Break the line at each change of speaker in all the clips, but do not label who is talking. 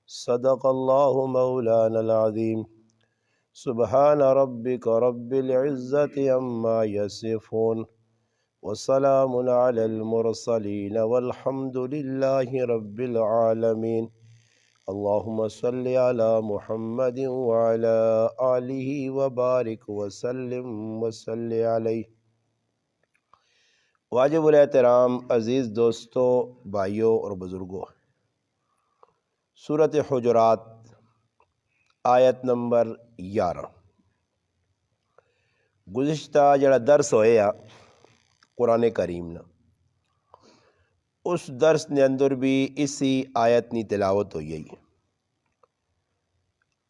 صدق اللہ مولانا العظیم۔ سبحان ربک رب العزت عما یصفون وسلام علی المرسلین والحمد للہ رب العالمین۔ اللہم صلی علی محمد وعلی آلہ وبارک وسلم وصلی علیہ۔ واجب الاحترام عزیز دوستو، بھائیوں اور بزرگوں، سورۃ حجرات آیت نمبر 11 گزشتہ جڑا درس ہویا قرآن کریم نا، اس درس نے اندر بھی اسی آیت نی تلاوت ہوئی ہے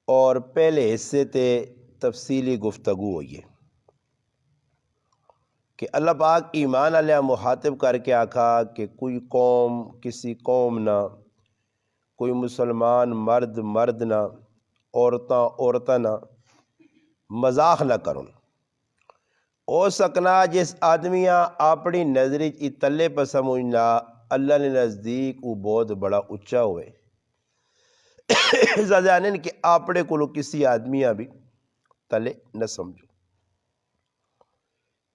اور پہلے حصے تے تفصیلی گفتگو ہوئی ہے کہ اللہ پاک ایمان علیہ مخاطب کر کے آکھا کہ کوئی قوم کسی قوم نہ، کوئی مسلمان مرد نہ، عورتاں نہ مذاق نہ کرن۔ او سکنا جس آدمیاں اپنی نظری چی تلے پہ سمجھنا، اللہ نے نزدیک وہ بہت بڑا اچھا ہوئے زیادہ کہ اپنے کو کسی آدمیاں بھی تلے نہ سمجھو۔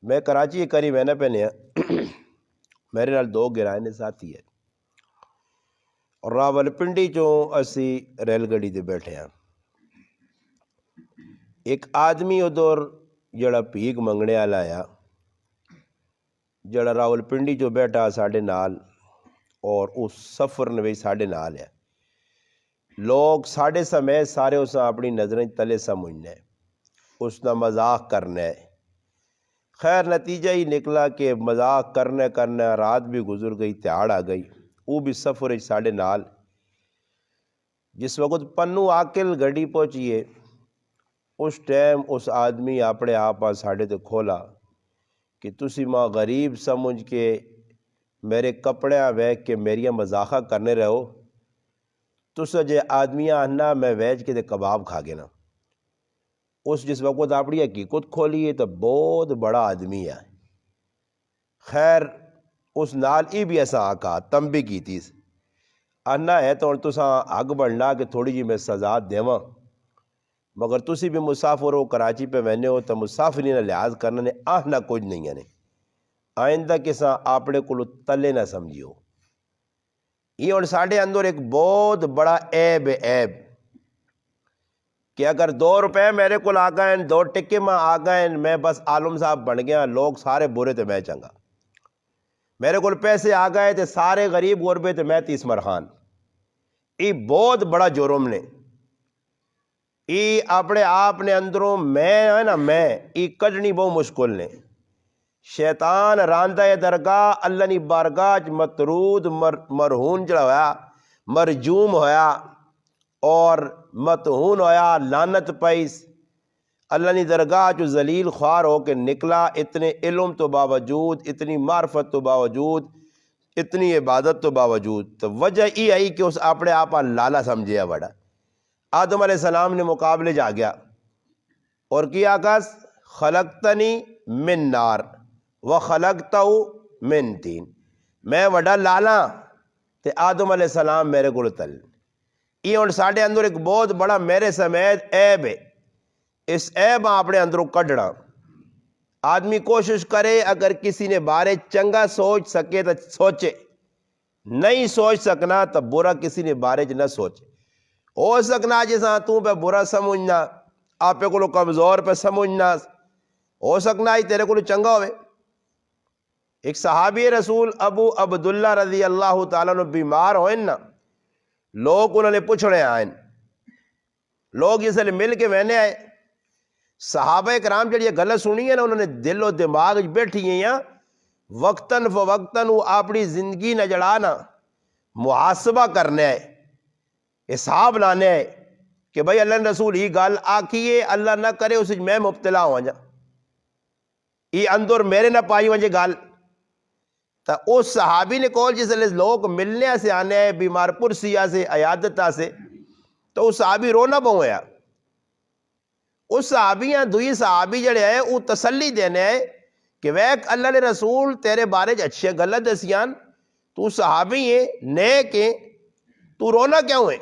میں کراچی قریب ہے نا پہنے میرے نال 2 گرائے ساتھی ہے، اور راول پنڈی چوں اسی ریل گاڑی دے بیٹھے ہیں۔ ایک آدمی ادھر جڑا بھیک منگنے والا آیا، جڑا راول پنڈی چوں بیٹھا ساڈے نال، اور اس سفر نے بھی ساڈے نال ہے۔ لوگ ساڈے سمیت سارے اس اپنی نظریں تلے سمجھنے، اس کا مذاق کرنا ہے۔ خیر نتیجہ ہی نکلا کہ مذاق کرنے رات بھی گزر گئی، تہاڑ آ گئی، وہ بھی سفر ساڈے نال۔ جس وقت پنو عاقل گڈی پہنچیے، اس ٹائم اس آدمی اپنے آپ ساڈے تے کھولا کہ تسی ماں غریب سمجھ کے میرے کپڑے ویچ کے میریاں مذاقہ کرنے رہو، تسا جے آدمیاں آنا میں ویچ کے تے کباب کھا گے نا۔ اس جس وقت اپنی حقیقت کھولی ہے تو بہت بڑا آدمی ہے۔ خیر اس نال ہی بھی ایسا آکا تنبیہ کی تھی، آنا ہے تو تساں اگ بڑھنا کہ تھوڑی جی میں سزا دیواں، مگر تسی بھی مسافر ہو، کراچی پہ وہنے ہو تو مسافری نہ لحاظ کرنا نے آہنا کچھ نہیں ہے۔ آئندہ کساں اپنے کو تلے نہ سمجھیو۔ یہ اور ساڑھے اندر ایک بہت بڑا عیب کہ اگر 2 روپے میرے کو آ گئے، 2 ٹکے میں آ گئے، میں بس عالم صاحب بن گیا، لوگ سارے برے تو میں چنگا۔ میرے کو پیسے آ گئے تو سارے غریب غربے تو میں تیس مرخان۔ یہ بہت بڑا جرم نے، یہ اپنے آپ نے اندروں میں ہے نا، میں یہ کڈنی بہت مشکل نے۔ شیطان راندہ درگاہ اللہ نی بارگاہ مطرود مرہون جڑا ہویا، مرجوم ہویا اور متہون ہویا، لعنت پائس اللہ نی درگاہ جو ذلیل خوار ہو کے نکلا، اتنے علم تو باوجود، اتنی معرفت تو باوجود، اتنی عبادت تو باوجود۔ تو وجہ یہ آئی کہ اس اپنے آپ لالا سمجھیا بڑا۔ آدم علیہ السلام نے مقابلے جا گیا اور کیا کس خلقتنی من نار وخلقتہ من طین، میں وڈا لالا تے آدم علیہ السلام میرے کو تل۔ یہ اور ساڑھے اندر ایک بہت بڑا میرے سمیت عیب ہے، اس عیب اپنے اندروں کڈنا۔ آدمی کوشش کرے اگر کسی نے بارے چنگا سوچ سکے تو سوچے، نہیں سوچ سکنا تو برا کسی نے بارے نہ سوچے۔ ہو سکنا جیسا تو پہ برا سمجھنا، آپ کو کمزور پہ سمجھنا، ہو سکنا ہی تیرے کو چنگا ہوئے۔ ایک صحابی رسول ابو عبداللہ رضی اللہ تعالیٰ نے بیمار ہوئے نا، لوگ انہوں نے پوچھنے آئے، لوگ اس لئے مل کے وہنے آئے۔ صحابہ کرام جڑی یہ غلط سنی ہے نا، انہوں نے دل و دماغ بیٹھی ہیں، وقتاً فوقتاً وہ اپنی زندگی نہ جڑانا، محاسبہ کرنے ہے، حساب لانے ہے کہ بھئی اللہ نے رسول ہی گال آکھیے، اللہ نہ کرے اس میں مبتلا ہو جا، یہ اندر میرے نہ پائی وجہ گال۔ تو اس صحابی نے کہا جس لئے لوگ ملنے سے آنے ہیں، بیمار پرسیہ سے، عیادتہ سے، تو اس صحابی رونا بہویا۔ اس صحابیاں دوئی صحابی جڑے ہیں وہ تسلی دینے ہیں کہ ویک اللہ نے رسول تیرے بارے اچھے غلط دسیان، تو صحابی ہے نیک ہے، تو رونا کیوں ہے؟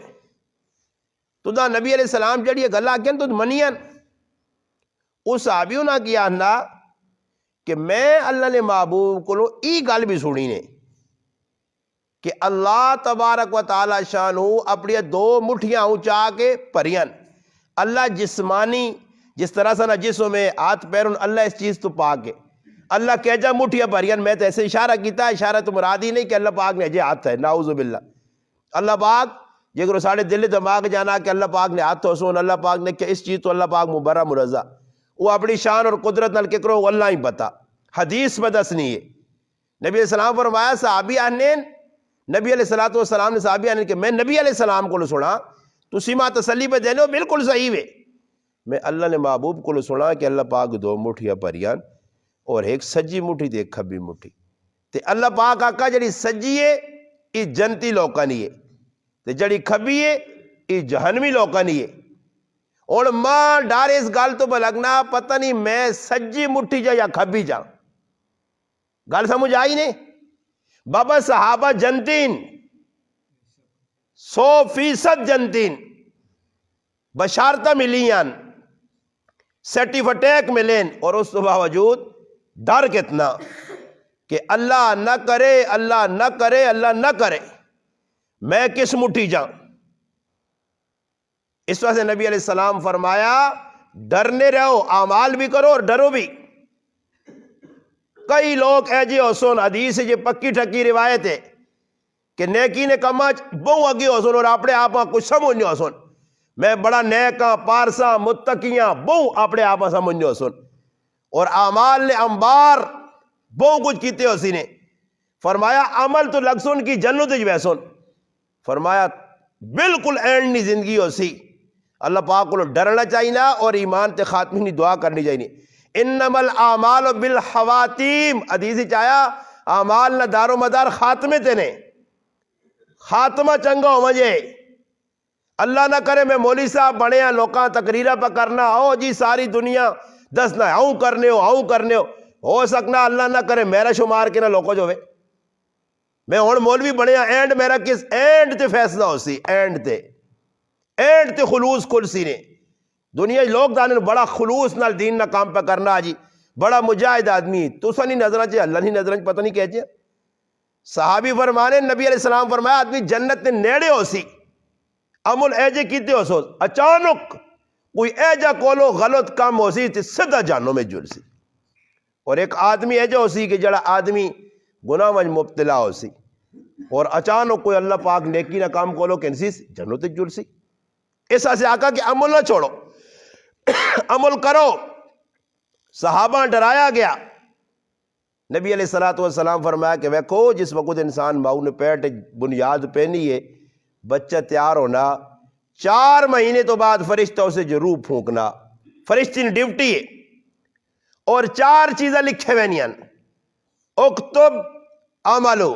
تدا نبی علیہ السلام جڑی گل آکھن تو منین اس صحابیوں نہ کیا نا کہ میں اللہ نے محبوب کو ای گل بھی سنی نے کہ اللہ تبارک و تعالی شانہ اپنی دو مٹھیاں اونچا کے پرین اللہ جسمانی جس طرح سے نہ جسم میں ہاتھ پیرون اللہ اس چیز تو پاک ہے اللہ کہہ جا مٹھیاں پرین میں تو ایسے اشارہ کیتا اشارہ تو مراد ہی نہیں کہ اللہ پاک نے جے ہاتھ ہے نعوذ باللہ اللہ پاک جگر ساڑھے دل دماغ جانا کہ اللہ پاک نے ہاتھ ہو سون اللہ پاک نے کہ اس چیز تو اللہ پاک مبرہ مرضا وہ اپنی شان اور قدرت نال کے کرو اللہ ہی پتا حدیث میں دس نہیں ہے نبی علیہ السلام فرمایا صحابی آنین نبی علیہ السلام نے صحابی آنین کہ میں نبی علیہ السلام کو سنا تو سیما تسلی پہ دینے ہو بالکل صحیح ہے میں اللہ نے محبوب کو سنا کہ اللہ پاک دو مٹھیاں پریان اور ایک سجی مٹھی تے ایک کھبی مٹھی تے اللہ پاک آقا جڑی سجی ہے یہ جنتی لوکانی ہے تے جڑی کھبی ہے یہ جہنمی لوکانی ہے اور ماں ڈار اس گل تو بلگنا پتہ نہیں میں سجی مٹھی جا یا کھبی جا گل سمجھ آئی نہیں بابا صحابہ جنتین 100% جنتین بشارتہ ملین سرٹیفکیٹ ملین اور اس کے باوجود ڈر کتنا کہ اللہ نہ کرے اللہ نہ کرے اللہ نہ کرے میں کس مٹھی جاؤں اس وجہ سے نبی علیہ السلام فرمایا ڈرنے رہو اعمال بھی کرو اور ڈرو بھی کئی لوگ ایجے ہو سن حدیث یہ پکی ٹھکی روایت ہے کہ نیکی نے کما بہو اگی ہو سن اور اپنے آپ کچھ سمجھنے ہو سن میں بڑا نیکاں پارساں متقیاں بہو اپنے آپ سمجھنے ہو سن اور اعمال نے انبار بہو کچھ کیتے ہو سی نے فرمایا عمل تو لگ سن کی جنت جو سن فرمایا بالکل اینڈ زندگی ہو سی اللہ پاک کو ڈرنا چاہیے اور ایمان تے خاتمی نہیں دعا کرنی چاہیے انما الاعمال بالخواتیم حدیث چاہیا اعمال نہ دار و مدار خاتمے تے نے خاتمہ چنگا ہو مجھے اللہ نہ کرے میں مولوی صاحب بنے ہیں لوکاں تقریرہ پہ کرنا او جی ساری دنیا دسنا ہوں کرنے ہو سکنا اللہ نہ کرے میرا شمار کے نہ لوکو جو ہوئے میں ہون مولوی بنے ہیں اینڈ میرا کس اینڈ تے فیصلہ ہو سی اینڈ تے خلوص کل سی نے دنیا لوگ دانے بڑا خلوص نال دین نہ کام پہ کرنا جی بڑا مجاہد آدمی تو سا نہیں نظرہ چاہے اللہ نہیں نظرہ پتہ نہیں کہہ چاہے صحابی فرمانے نبی علیہ السلام فرمایا آدمی جنت نے نیڑے ہو سی عمل ایجے کیتے ہو سو اچانک کوئی ایجا کولو غلط کام ہو سی تے صدا جانوں میں جل سی اور ایک آدمی ایجا ہو سی کہ جڑا آدمی گناہ وج مبتلا ہو سی اور اچانک کوئی اللہ پاک نیکی نہ کام کولو کنسی جنوں تے جل سی ایسا سے آقا کہ عمل نہ چھوڑو عمل کرو صحابہ ڈرایا گیا نبی علیہ السلام فرمایا کہ ویکھو جس وقت انسان ماؤں نے پیٹ بنیاد پہنی ہے بچہ تیار ہونا 4 مہینے تو بعد فرشتہ اسے ضرور پھونکنا فرشتے نے ڈیوٹی ہے اور 4 چیزیں لکھے وینیاں اکتب عملو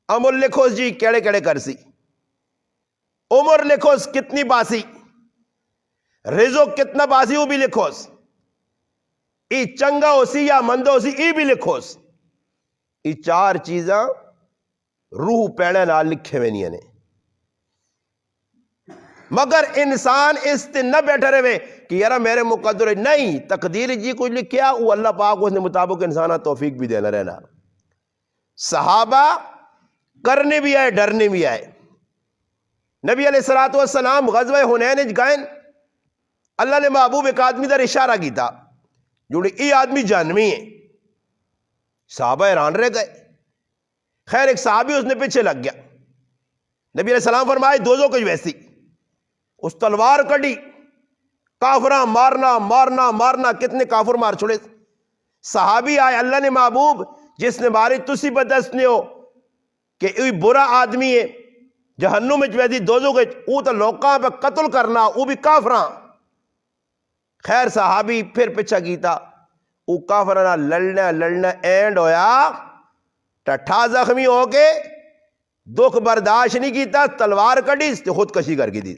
عمل لکھو جی کیڑے کیڑے کر سی عمر لکھو کتنی باسی رزق کتنا باسی وہ بھی لکھو ای چنگا ہو سی یا مندو ہو سی ای بھی لکھو ای 4 چیزاں روح پیڑے نال لکھے وینیاں نے مگر انسان اس تے نہ بیٹھے رہے کہ یارا میرے مقدر نہیں تقدیر جی کچھ لکھیا وہ اللہ پاک اس نے مطابق انسانہ توفیق بھی دینا رہنا صحابہ کرنے بھی آئے ڈرنے بھی آئے نبی علیہ السلام غزوہ حنین گئن اللہ نے محبوب ایک آدمی در اشارہ کی تھا جوڑی ای آدمی جانوی ہے صحابہ حیران رہ گئے خیر ایک صحابی اس نے پیچھے لگ گیا نبی علیہ السلام فرمائے دوزو کچھ ویسی اس تلوار کڑی کافراں مارنا کتنے کافر مار چھوڑے صحابی آئے اللہ نے محبوب جس نے ماری تسی بدستنے ہو کہ یہ برا آدمی ہے جہنم میں جویدی دوزو کے او تا لوکاں پہ قتل کرنا او بھی کافراں خیر صحابی پھر پچھا کیتا او کافراں لڑنا اینڈ ہویا ٹھا زخمی ہو کے دکھ برداشت نہیں کیتا تلوار کڑی خودکشی کر کی دی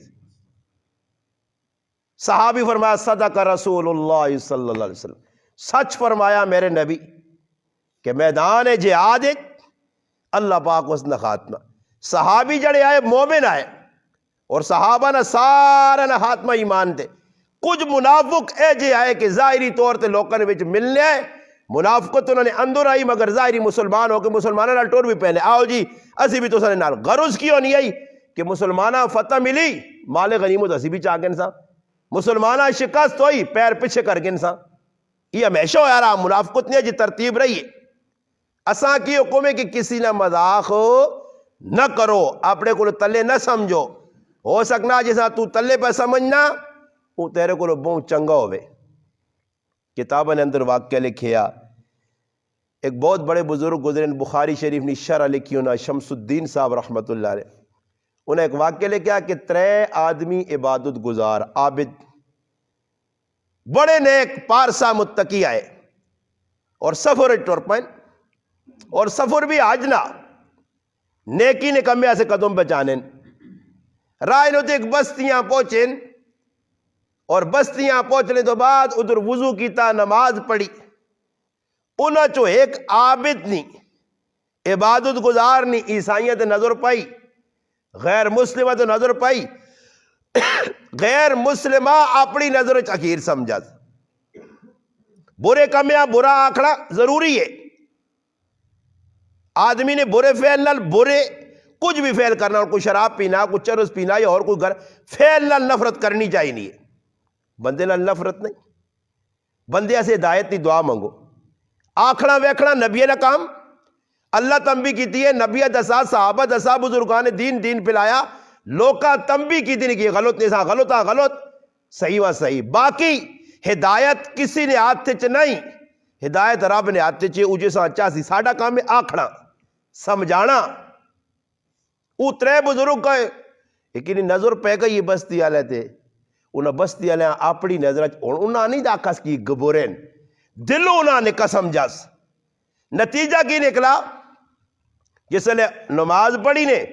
صحابی فرمایا صدق رسول اللہ صلی اللہ علیہ وسلم سچ فرمایا میرے نبی کہ میدان جہاد اللہ پاک اس نے خاتمہ صحابی جڑے آئے مومن آئے اور صحابہ نے سارے نے حاتمہ ایمان تھے. کچھ منافق اے جے آئے کہ ظاہری طور تے لوکاں دے وچ ملنے آئے, منافقت انہوں نے اندر آئی مگر ظاہری مسلمان ہو کے مسلمانوں نال ٹور بھی پہنے آؤ جی اسی بھی تو سارے نال. غرض کی ہونی آئی کہ مسلمانہ فتح ملی مال غنیمت اسی بھی چاہ گئے انسان, مسلمانہ شکست ہوئی پیر پیچھے کر گئے انسان. یہ ہمیشہ ہوا رہا, منافقت نے جی ترتیب رہی ہے. اساں کی حکم ہے کہ کسی نہ مذاق نہ کرو, اپنے کو تلے نہ سمجھو. ہو سکنا جیسا تو تلے پہ سمجھنا وہ تیرے کو بہت چنگا ہوئے. کتابوں نے اندر واقعہ لکھیا, ایک بہت بڑے بزرگ گزرے بخاری شریف نے شرح لکھی ہونا شمس الدین صاحب رحمۃ اللہ علیہ, انہیں ایک واقعہ لکھیا کہ 3 آدمی عبادت گزار عابد بڑے نیک پارسا متقی آئے اور سفر ٹور پائن اور سفر بھی آجنا نیکی نے کمیا سے قدم بچانے رائے نو ایک بستیاں پہنچیں اور بستیاں پہنچنے تو بعد ادھر وضو کیتا نماز پڑھی. انہاں چو ایک عابد نہیں عبادت گزار نہیں عیسائیت نظر پائی غیر مسلمہ تو نظر پائی غیر مسلمہ اپنی نظر چکیر سمجھا. برے کمیاں برا آکھنا ضروری ہے. آدمی نے برے فعل نال برے کچھ بھی فعل کرنا, کوئی شراب پینا کوئی چرس پینا یا اور کوئی فعل نال نفرت کرنی چاہیے نہیں ہے. بندے نال نفرت نہیں, بندے سے ہدایت نہیں, دعا منگو. آکھنا ویکھنا نبی نہ کام اللہ تنبیہ کیتی ہے, نبی دسا صحابہ دسا بزرگان دین پلایا, لوکا تنبیہ کیتی نہیں کہ غلط نہیں سا غلط آ غلط صحیح وا صحیح. باقی ہدایت کسی نے ہاتھ چ نہیں, ہدایت رب نے ہاتھ چ اجے سا اچھا سی. ساڈا کام ہے آکھنا سمجھانا. وہ 3 بزرگ گئے لیکن نظر پہ گئی بستی والے تے, انہاں بستی والے اپنی نظر انہاں نہیں آکھس کی گبورین دلوں انہاں نے قسم جس. نتیجہ کی نکلا جس نے نماز پڑھی نے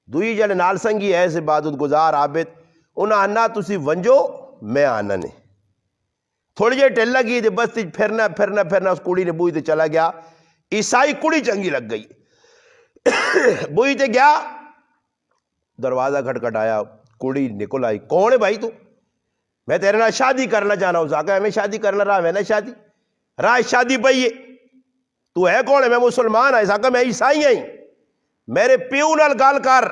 دوئی جنے نال سنگی ایسے عبادت گزار عابد انہاں آنا تسی ونجو میں آنا نے. تھوڑی جی ٹھل لگی تے بستی پھرنا پھرنا پھرنا اس کڑی نے بوئی تے چلا گیا. عیسائی کڑی چنگی لگ گئی بوئی تے گیا, دروازہ کھٹکھٹایا, کڑی نکل آئی. کون ہے بھائی تو؟ میں تیرے نال شادی کرنا چاہنا ہوں. کہا میں شادی کرنا رہا, میں نے شادی راہ شادی پئی ہے. تو ہے کون ہے؟ میں مسلمان ہے. کہا میں عیسائی ہوں. میرے پیو نال گل کر.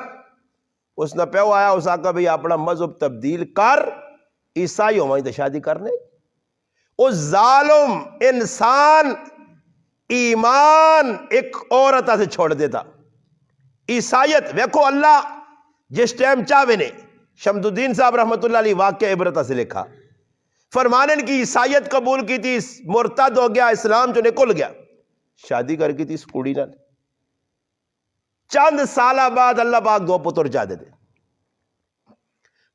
اس نے پیو آیا, اس آقا بھئی اپنا مذہب تبدیل کر, عیسائی ہو تو شادی کرنے. اس ظالم انسان ایمان ایک عورت سے چھوڑ دیتا. عیسائیت ویکھو اللہ جس ٹائم چاہوے نے شمس الدین صاحب رحمۃ اللہ علیہ واقعہ عبرت سے لکھا, فرمانے کی عیسائیت قبول کی تھی, مرتد ہو گیا, اسلام جو نکل گیا, شادی کر کی تھی اس کڑی نال. چند سالہ بعد اللہ پاک 2 پتر چاہ دیتے.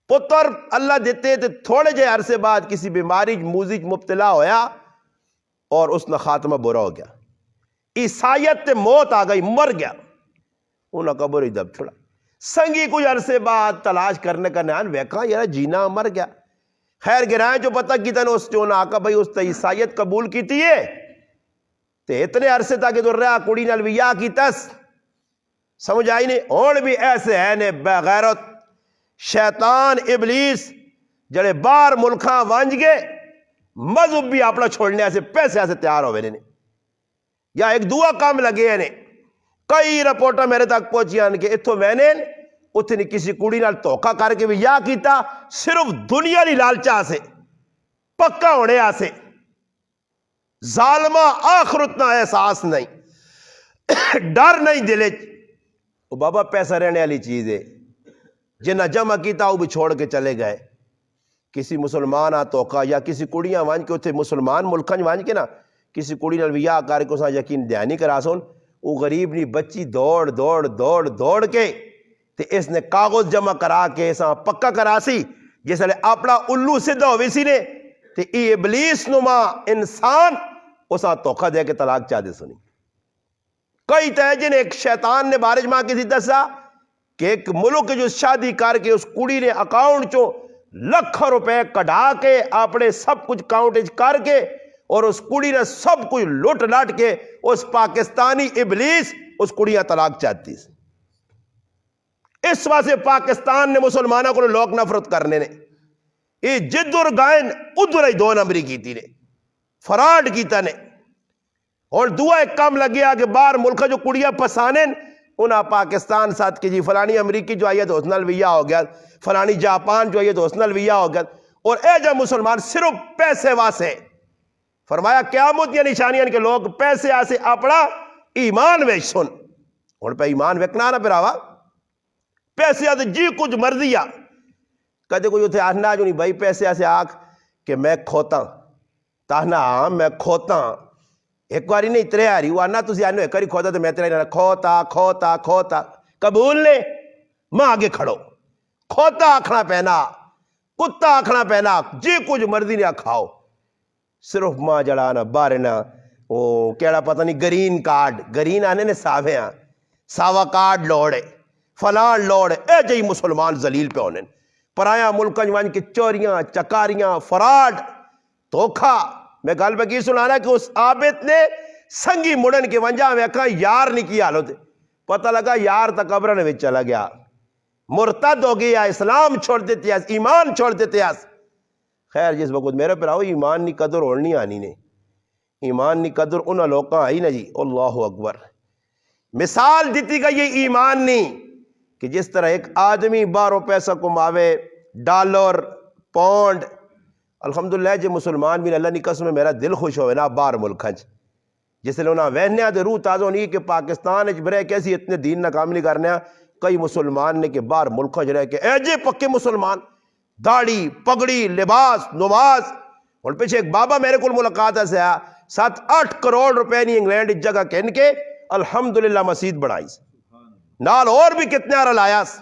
پتر اللہ دیتے تھے, تھوڑے جے عرصے بعد کسی بیماری موذی مبتلا ہویا اور اس نے خاتمہ برا ہو گیا. عیسائیت تے موت آ گئی, مر گیا. انہاں قبر ہی دب چھڑا. سنگی کچھ عرصے بعد تلاش کرنے کا نیان ویکھا یار جینا مر گیا. خیر گرائیں جو پتہ کی تن اس جو آقا بھئی اس تے عیسائیت قبول کی تھی ہے تے اتنے عرصے تاکہ در رہا کڑی نال بھی یا کی تس سمجھ آئی نہیں. اور بھی ایسے ہیں نے بغیرت شیطان ابلیس جڑے باہر ملکاں وانج گئے مذہب بھی اپنا چھوڑنے سے پیسے سے تیار ہوئے نے, یا ایک دعا کام لگے ہیں. کئی رپورٹاں میرے تک پہنچی ہیں کہ اتھو میں نے اتنی کسی کڑی نال دھوکا کر کے بھی یا کیتا صرف دنیا دی لالچا سے پکا ہونے آسے. ظالمہ آخر اتنا احساس نہیں, ڈر نہیں دلے. وہ بابا پیسہ رہنے والی چیز ہے, جنہ جمع کیتا وہ بھی چھوڑ کے چلے گئے. کسی مسلمان آ توقع یا کسی کڑیاں وانج کے اتنے مسلمان ملکان وانج کے نا کسی کڑی نال بھی یا کر کے اساں یقین دہانی کرا سون. وہ غریب نہیں بچی دوڑ دوڑ دوڑ دوڑ کے تے اس نے کاغذ جمع کرا کے اساں پکا کرا سی جس لئے اپنا الو سدھا ہوئی سی نے تے ای ابلیس نما انسان اساں توقع دے کے طلاق چاہ دے سنی. کئی تیجن ایک شیطان نے بارج ماں کسی دسا کہ ایک ملک جو شادی کر کے اس کڑی نے اکاؤنٹ چو لکھوں روپے کڑھا کے اپنے سب کچھ کاؤنٹ کر کے اور اس کڑی نے سب کچھ لٹ لٹ کے اس پاکستانی ابلیس اس کڑیاں طلاق چاہتی. اس واسطے پاکستان نے مسلمانوں کو لوگ نفرت کرنے نے یہ جدر گائن ادھر ہی 2 نمبری کیتی نے فراڈ کیتا نے اور دعا ایک کام لگیا کہ باہر ملکہ جو کڑیاں پسانے انہاں پاکستان ساتھ کی جی فلانی امریکی جو آئی ہے تو اس نال ویا ہو گیا فلانی جاپان جو آئی ہے تو اس نال ویا ہو گیا اور اے جب مسلمان صرف پیسے واسے فرمایا قیامت یا نشانیاں کہ لوگ پیسے آسے اپنا ایمان ویچ سن اور پہ ایمان ویکنا نہ پھراوا پیسے آتے جی کچھ مرضی آ کہتے کوئی اتھے آہنا جو نہیں بھائی پیسے آسے آکھ کہ میں کھوتا تاہنا ہاں میں کھوتا ایک باری نہیں ترے آ رہی وہ آنا تسی آنے ایک باری کھوتا تو میں ترے آنا کھوتا کھوتا کھوتا قبول لے ماں آگے کھڑو کھوتا آکھنا پہنا کتا آکھنا پہنا جی کچھ مرضی نہیں کھاؤ صرف ماں جڑانا بارنا وہ کیڑا پتہ نہیں گرین کارڈ گرین آنے نے ساوے ہاں ساوا کارڈ لوڑے فلان لوڑے اے جئی مسلمان ذلیل پہ ہونے پرایا ملکہ جوان کی چوریاں چکاریاں فراڈ دھوکھا میں گل پہ کی سنانا کہ اس عابد نے سنگی مڑن کے ونجا میں کہا یار نہیں کیا حالو تھے پتہ لگا یار تا قبرن میں چلا گیا مرتد ہو گیا اسلام چھوڑ دیتے ہیں ایمان چھوڑ دیتے ہیں خیر جس وقت میرے پر آؤ ایمان نہیں قدر اڑنی آنی نے ایمان نہیں قدر انہا لوکاں آئی نا جی اللہ اکبر مثال دیتی گئی یہ ایمان نہیں کہ جس طرح ایک آدمی باروں پیسہ کماوے ڈالر پونڈ الحمدللہ جی مسلمان بھی اللہ نہیں قسم میں میرا دل خوش ہوئے نا بار ملکھنچ جس لئے انہاں وہنے آتے روح تازوں نہیں کہ پاکستان اچھ برے کیسی اتنے دین ناکام نہیں کرنے کئی مسلمان نے کہ بار ملکھنچ رہے کہ اے جے پکے مسلمان داڑھی پگڑی لباس نماز اور پیچھے ایک بابا میرے کل ملاقات ہے 7-8 کروڑ روپے نہیں انگلینڈ اس جگہ کہن کے الحمدللہ مسجد بڑھائی نال اور بھی کتنے آرہ لائیاس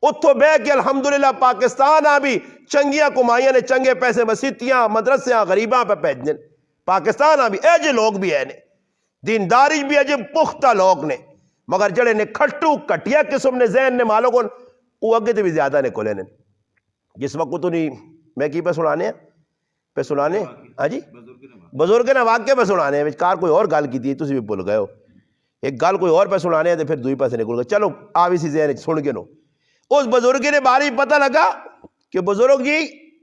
اتھو بے کہ الحمدللہ پاکستان آبی چنگیاں کمائیاں نے چنگے پیسے مسیتیاں مدرسیاں غریباں پہ پیجنے پاکستان آبی اے جے لوگ بھی ہے نے دینداری بھی ہے جے پختہ لوگ نے مگر جڑے نے کھٹو کٹیا قسم نے ذہن نے مالوں کو وہ اگے تے بھی زیادہ نے کھولے نے جس وقت تو نہیں میں کی پہ سنانے ہیں پہ سنانے ہاں جی بزرگ نے واقعہ پہ سنانے ہیں کار کوئی اور گال کی تھی تسی بھی بھول گئے ہو ایک گال کوئی اور پہ سنانے ہیں تو پھر دوئی پہ سے نکل گئے چلو آوی سی ذہن سن کے نو اس بزرگ نے باری پتہ لگا کہ بزرگ جی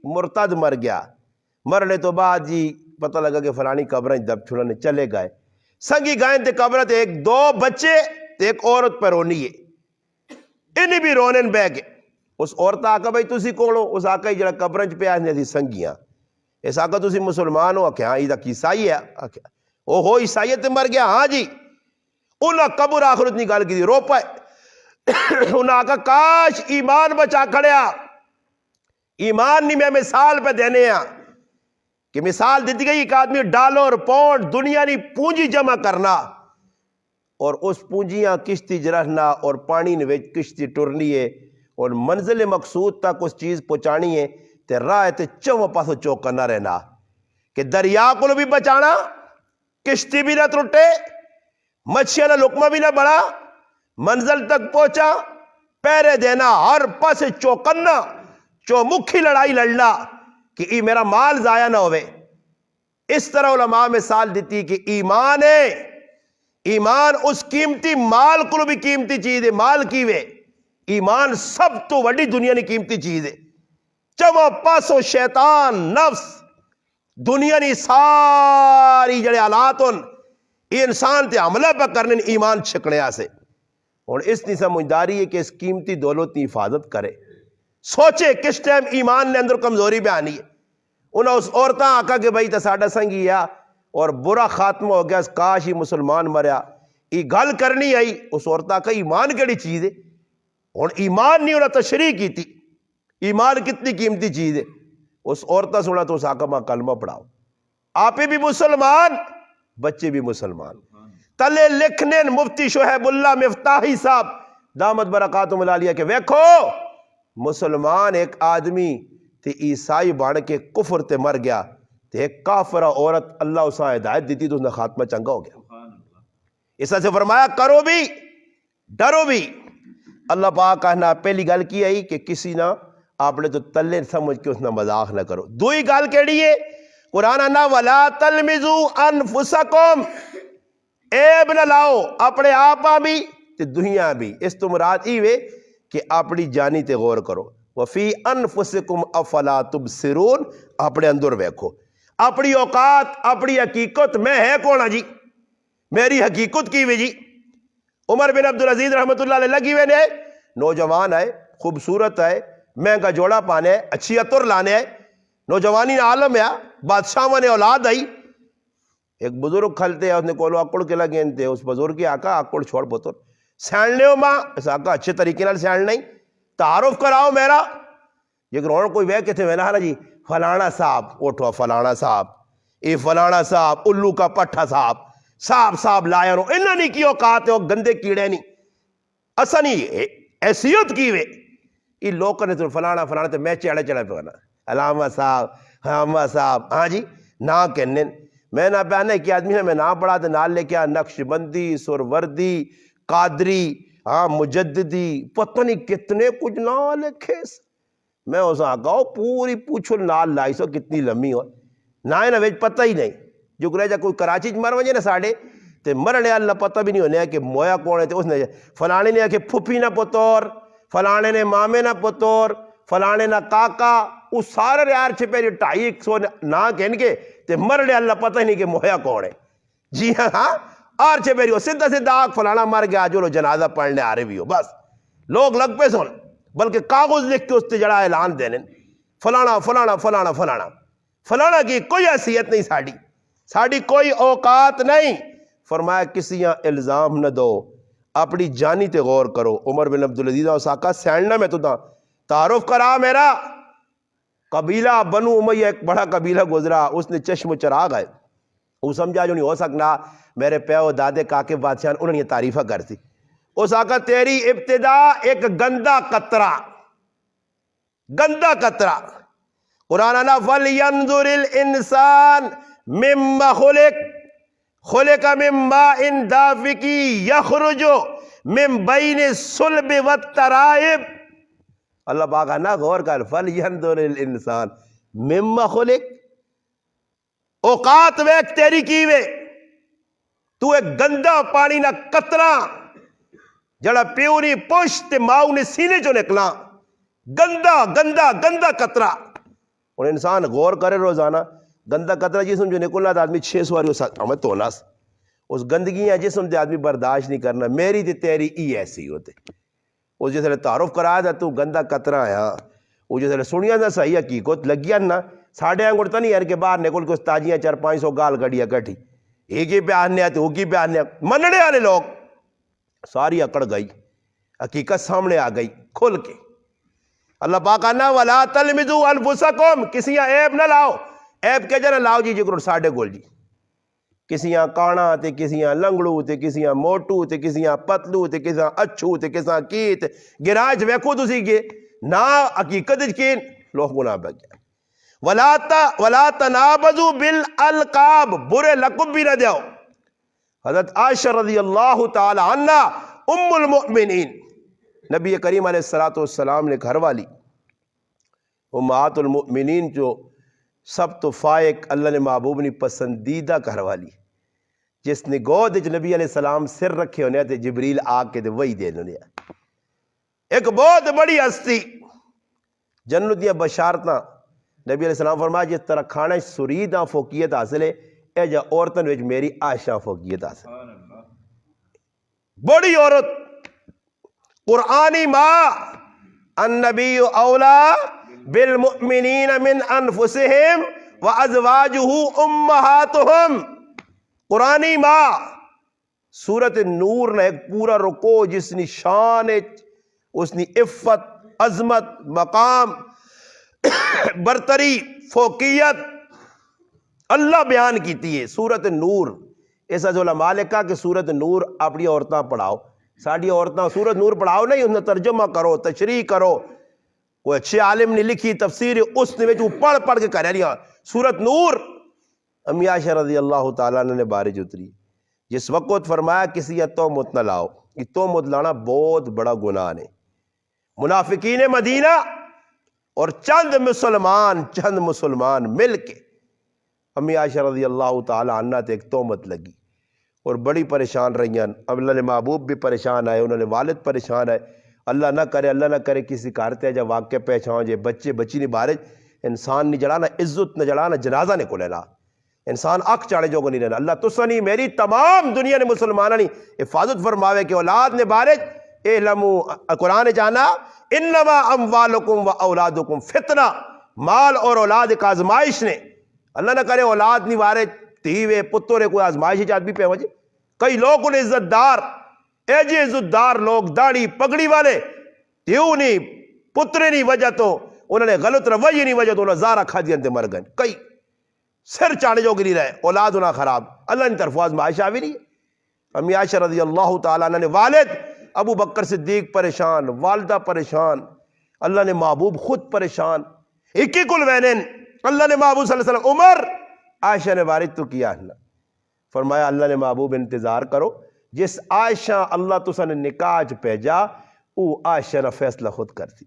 مرتد مر گیا مرنے تو بعد جی پتہ لگا کہ فلانی قبریں دب چھڑنے چلے گئے سنگی گائیں تے قبرت ایک 2 بچے تے ایک عورت پر رونی ہے انہی بھی رونن بے گئے اس عورت آکا بھائی تسی کولو اس آکا ہی جڑا قبرنچ پہ آنے تھی سنگیاں اس آکا تسی مسلمان ہو کہ ہاں یہ تک عیسائی ہے او ہو عیسائیت مر گیا ہاں جی انہاں قبر آخرت نہیں گال کی تھی رو پائے انہاں آکا کاش ایمان بچا کھڑیا ایمان نہیں میں مثال پہ دینے ہیں کہ مثال دیتی گئی ایک آدمی ڈالر پونڈ دنیا نہیں پونجی جمع کرنا اور اس پونجیاں کشتی جرہنا اور پانی نے کشتی ٹرنی ہے اور منزل مقصود تک اس چیز پہنچانی ہے تے راہ تے چوہ پاسو چوکا نہ رہنا کہ دریا کو بھی بچانا کشتی بھی نہ ترٹے مچھیاں نہ لقمہ بھی نہ بڑھا منزل تک پہنچا پیرے دینا ہر پاس چوکنا چو مکھی لڑائی لڑنا کہ ای میرا مال ضائع نہ ہوئے اس طرح علماء مثال دیتی کہ ایمان ہے ایمان اس قیمتی مال کو بھی قیمتی چیز ہے مال کی وے ایمان سب تو وڈی دنیا نہیں قیمتی چیز ہے چمہ پاسو شیطان نفس دنیا نہیں ساری جڑے حالاتن انسان تے عملہ پہ کرنے ایمان چھکنے آسے اور اس نہیں سمجھداری ہے کہ اس قیمتی دولت کی حفاظت کرے سوچے کس ٹائم ایمان نے اندر کمزوری پہ آنی ہے انہوں اس عورتاں آکا کہ بھائی تا ساڑھا سنگی یا اور برا خاتمہ ہو گیا کاش ہی مسلمان مریا ای گل کرنی آئی اس عورتاں کا ایمان کیڑی چیز ہے اور ایمان نہیں انہوں تشریح کی تھی ایمان کتنی قیمتی چیز ہے اس عورتہ سنا تو اس آقا ماں کلمہ پڑھاؤ آپ بھی مسلمان بچے بھی مسلمان تلے لکھنے مفتی شعیب اللہ مفتاحی صاحب دامت برکاتہم العالیہ کہ ویکھو مسلمان ایک آدمی تے عیسائی بان کے کفر تے مر گیا تے ایک کافرہ عورت اللہ اساں ہدایت دیتی تو اس نے خاتمہ چنگا ہو گیا اس سے فرمایا کرو بھی ڈرو بھی اللہ پاک کہنا پہلی گل کی آئی کہ کسی نہ آپ نے تو تلے سمجھ کے اس نے مذاق نہ کرو دوئی گل کیڑی ہے قرآن انا ولا تلمزو انفسکم عیب نہ لاؤ اپنے آپا بھی تے دنیا بھی۔ اس تو مراد ای وے کہ اپنی جانی تے غور کرو۔ وفی انفسکم افلا تبصرون، اپنے اندر ویکھو اپنی اوقات اپنی حقیقت میں ہے کون جی، میری حقیقت کی وے جی۔ عمر بن عبدالعزیز رحمۃ اللہ علیہ لگی ہوئے نے، نوجوان آئے، خوبصورت آئے، مہنگا جوڑا پانے ہے، اچھی عطر لانے ہے، نوجوانی عالم ہے، بادشاہ نے اولاد آئی، ایک بزرگ کھلتے ہیں، اس نے کولو اکڑ کے لگے تھے، اس بزرگ کی آقا اکڑ چھوڑ پتر سینڈنے ہو ماں، اس آقا اچھے طریقے نال سینڈ نہیں، تعارف کراؤ میرا۔ یہ اور کوئی وے کہ تھے میں نہ جی فلانا صاحب، اٹھو فلانا صاحب، اے فلانا صاحب، الو کا پٹھا صاحب، صاحب لائر ہو، انہوں نے کی اوقات ہے، وہ گندے کیڑے نہیں، اسا نہیں حیثیت کی وے، یہ لوگ نے تو فلانا تے میں چڑھے پہ ہونا، علامہ صاحب، ہاں جی نہ کہنے میں نہ پہنے کہ آدمی نے میں نہ پڑھا تو نال لے کے نقش بندی، سروردی، قادری، ہاں مجددی، پتہ نہیں کتنے کچھ نہ لکھے، میں اس آگا پوری پوچھو نال لائی سو کتنی لمبی ہو، نہ ویج پتہ ہی نہیں، جو کرے جا کوئی کراچی مر وجے نا ساڑھے تے مرنے اللہ پتہ بھی نہیں ہونے کہ مویا کون ہے، اس نے فلانے نے کہ پھپھی نہ پتور، فلانے نے مامے نہ پتور، فلانے نہ کاکا، اس سارے یار چھپے 250 نہ کہن کے تے مرنے اللہ پتہ ہی نہیں کہ مویا کون ہے، جی ہاں آر چھپے ہو سدھا آگ فلانا مر گیا، جو لو جنازہ پڑھنے آ رہے بھی ہو، بس لوگ لگ پہ سن، بلکہ کاغذ لکھ کے اس تے جڑا اعلان دینے فلانا کی کوئی حیثیت نہیں، ساڑھی کوئی اوقات نہیں۔ فرمایا کسی الزام نہ دو، اپنی جانی تے غور کرو۔ عمر بن عبدالعزیز اس آقا سینڈنا میں تو تعارف کرا میرا، قبیلہ بنو امیہ ایک بڑا قبیلہ گزرا، اس نے چشم و چراغ ہے، وہ سمجھا جو نہیں ہو سکنا، میرے پیو دادے کاکے بادشاہ انہوں نے تعریفہ کرتی، اس آقا تیری ابتدا ایک گندہ قطرہ، قرآن اللہ فَلْيَنْظُرِ الْإِنسان مِمَّا خُلِقَ مِن مَّاءٍ دَافِقٍ يَخْرُجُ مِن بَيْنِ الصُّلْبِ وَالتَّرَائِبِ، اللہ پاک نا غور کر، فَلْيَنْظُرِ الْإِنسان مِمَّا خُلِقَ، اوقات ویک تیری کی وے، تو ایک گندہ پانی نہ قطرہ جڑا پیوری پشت ماؤ نے سینے جو نکلا، گندہ قطرہ، اور انسان غور کرے روزانہ، گندہ قطرہ جسم جو نکلنا تو آدمی 6 سواری ہمیں تونا، اس گندگیاں جسم دے آدمی برداشت نہیں کرنا، میری تے تیری ای ایسی ہوتے، اس جیسے تعارف کرایا تھا تو گندہ قطرہ ہے، ہاں وہ جیسے سنیا تھا صحیح حقیقت لگیا نا، ساڑھے انگڑتا نہیں ہے کہ باہر نکل کے استاجیاں 400-500 گال گڑیا کٹھی، ایک ہی پہ آنے آتے، وہ کی پہ آنے آتے، مننے آنے لوگ، ساری اکڑ گئی، حقیقت سامنے آ گئی کھل کے۔ اللہ پاک آنا وَلَا تَلْمِزُوا أَنفُسَكُمْ، کسیاں عیب نہ لاؤ، عیب کے جنہ لاؤ جی جکر ساڑھے گول جی، کسیاں کانا تے کسیاں لنگڑو تے کسیاں موٹو تے کسیاں پتلو تے کسیاں اچھو تے کسیاں کیت گراج ویکھو تسی کے نا حقیقت جکین لوگ گناہ بہ گیا۔ وَلَا تَنَابَزُوا بِالْأَلْقَابِ، برے لقب بھی نہ دیو۔ حضرت عائشہ رضی اللہ تعالی عنہ ام المؤمنین، نبی کریم علیہ السلام نے گھر والی امہات المؤمنین جو سب تو فائق اللہ نے محبوب نے پسندیدہ گھر والی، جس نے گود نبی علیہ السلام سر رکھے ہونے تھے، جبریل آ کے وہی دے دنے، ایک بہت بڑی ہستی، جنت دیا بشارتاں، نبی علیہ السلام فرمایا جس طرح کھانے سریداں فوقیت حاصل ہے، اے جا عورتن وچ میری عائشہ فوقیت حاصل، بڑی عورت، قرآنی ماں، النبی اولا بالمؤمنین من انفسہم وازواجہ امہاتہم، قرآنی ماں، سورت نور نے ایک پورا رکو جس نے شان، اس نے عفت، عظمت، مقام، برتری، فوقیت اللہ بیان کیتی ہے، سورت نور۔ ایسا جو علماء نے کہا کہ سورت نور اپنی عورتاں پڑھاؤ، ساڑھی عورتاں سورت نور پڑھاؤ نہیں، انہیں ترجمہ کرو، تشریح کرو، کوئی اچھے عالم نے لکھی تفسیر اس نے جو پڑھ کے کہہ رہی ہیں سورت نور۔ امی عائشہ رضی اللہ تعالیٰ نے بارج اتری، جس وقت فرمایا کسی یا تہمت نہ لاؤ، یہ تہمت لانا بہت بڑا گناہ ہے۔ منافقین مدینہ اور چند مسلمان مل کے امی عائشہ رضی اللہ تعالی عنہ تے ایک تہمت لگی، اور بڑی پریشان رہی ہیں. اب اللہ نے محبوب بھی پریشان آئے, انہوں نے والد پریشان آئے. اللہ نہ کرے کسی کارتے جب واقع پہچان جائے بچے بچی نہیں بارے انسان نہیں جڑانا, عزت نہ جڑانا, جنازہ نے کو لینا, انسان اک چاڑے جو کو نہیں لینا. اللہ تسنی میری تمام دنیا نے مسلمانہ نہیں حفاظت فرماوے کہ اولاد نے بارے اعلموا قرآن جانا انما اموالکم و اولادکم فتنہ, مال اور اولاد ایک آزمائش نے. اللہ نہ کرے اولاد نہیں بارے تیوے پترے کوئی آزمائش جات بھی پہ وجہ. کئی لوگ انہیں عزت دار ایجے عزت دار لوگ داڑھی پگڑی والے تیو نہیں پترے نہیں وجہ تو انہوں نے غلط رویے نہیں وجہ تو انہوں نے زارہ کھا دیا انتے مر گئے. کئی سر چاڑے جو گری رہے اولاد انہاں خراب. اللہ نے طرف آزمائش آوی نہیں. امی عائشہ رضی اللہ تعالیٰ عنہ نے والد ابو بکر صدیق پریشان, والدہ پریشان, اللہ نے محبوب خود پریشان. ایک کل وینن اللہ نے محبوب صلی اللہ علیہ وسلم عمر عائشہ نے بارد تو کیا اللہ فرمایا اللہ نے محبوب انتظار کرو جس عائشہ اللہ تو نے نکاح بھیجا او عائشہ نے فیصلہ خود کرتی.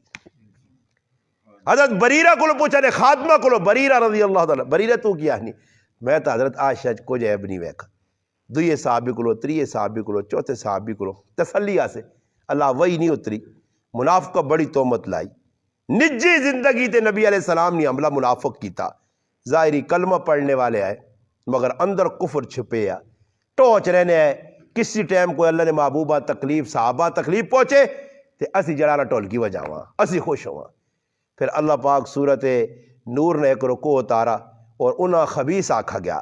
حضرت بریرہ کو پوچھا نے خاتمہ کو بریرہ رضی اللہ تعالیٰ بریرہ تو کیا نہیں میں تو حضرت عائشہ کو جائب نہیں ویکھا. دوئے صحابی کو تریے صحابی کو چوتھے صحابی کو تسلیہ سے اللہ وہی نہیں اتری. منافقہ بڑی تومت لائی. نجی زندگی تے نبی علیہ السلام نے عملہ منافق کیتا. ظاہری کلمہ پڑھنے والے آئے مگر اندر کفر چھپے آ ٹوچ رہنے آئے. کسی ٹائم کوئی اللہ نے محبوبہ تکلیف صحابہ تکلیف پہنچے تے اسی جڑانا ٹول کی وجہ ہوا اسی خوش ہوا. پھر اللہ پاک صورت نور نے ایک رکوع اتارا اور انہاں خبیث آکھا گیا